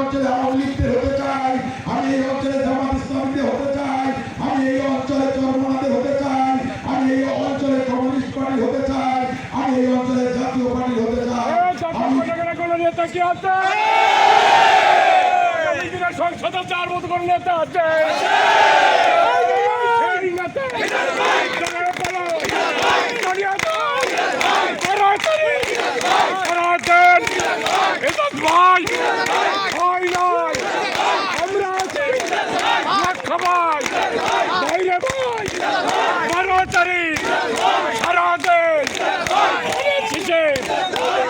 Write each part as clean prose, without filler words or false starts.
অঞ্চলে আওয়ামী লীগদের হতে চাই, আমি এই অঞ্চলে জামাত ইসলামীদের হতে চাই, আমি এই অঞ্চলে চরমনাদের হতে চাই, আমি এই অঞ্চলে কমিউনিস্ট পার্টি হতে চাই, আমি এই অঞ্চলে জাতীয় পার্টি হতে চাই। নেতা কি আছে? সংসদের 4 মতো কোন নেতা আছে?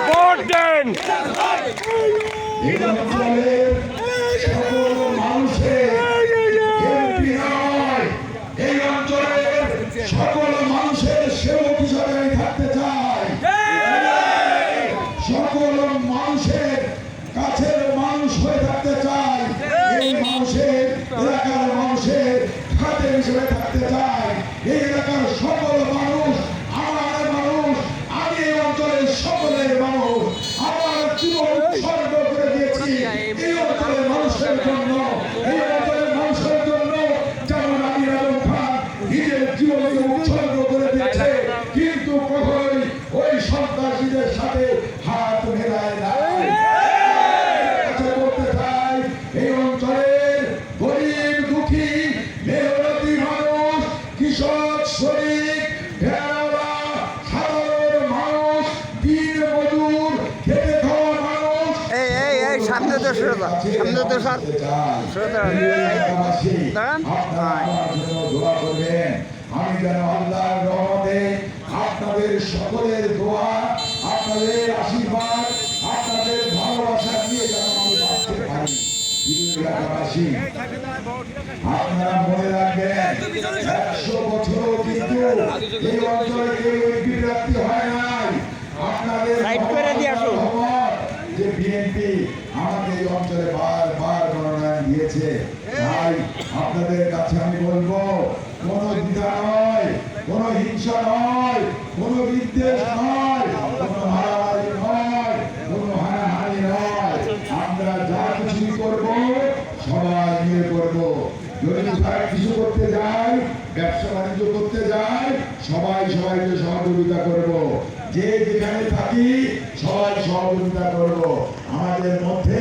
ভোট দেন। এই অঞ্চলের সকল মানুষের সেবক হিসাবে আমি থাকতে চাই, সকল মানুষের কাছের মানুষ হয়ে থাকতে চাই, এই মানুষের এলাকার মানুষের খাতের হিসেবে থাকতে চাই। এই এলাকার সকল মানুষ আমার মানুষ, আমি এই অঞ্চলের সকলের মানুষ, আমার জীবন উৎসর্গ করে দিয়েছি এই অঞ্চলের মানুষের জন্য, এই অঞ্চলের মানুষের জন্য। যেমন আমি আজম খান নিজের জীবনকে উৎসর্গ করে দিয়েছে, কিন্তু কখনোই ওই সন্ত্রাসীদের সাথে হাত মেলায় না। করতে চাই এই অঞ্চলের গরিব দুঃখী মেহনতি মানুষ, কৃষক, শ্রমিক, ভেড়াওয়ালা, সাধারণ মানুষ, দিন মজুর, খেটে খাওয়া মানুষ। সামনে তো দোয়া করবেন, আমি যেন আল্লাহর রহমতে আপনাদের সকলের দোয়া, আপনাদের আশীর্বাদ, আপনাদের ভালোবাসা নিয়ে যেন আমি বাঁচতে পারি। এলাকাবাসী আপনারা মনে রাখবেন, 100 বছরও কিন্তু এই অঞ্চলে কেউ এমপি প্রার্থী হয় নাই। আপনাদের যে বিএনপি আমাকে এই অঞ্চলে বারবার মনোনয়ন দিয়েছে, তাই আপনাদের কাছে আমি বলবো, কোনো দ্বিধা নয়, কোনো হিংসা নয়, কোনো বিদ্বেষ নয়, কোনো মারামারি নয়, কোনো হানাহানি নয়। আমরা যা কিছু করব সবাই মিলে করব। যদি কিছু করতে যাই, ব্যবসা বাণিজ্য করতে যাই, সবাই সবাইকে সহযোগিতা করব। যে যেখানে থাকি সবাই সহযোগিতা করব। আমাদের মধ্যে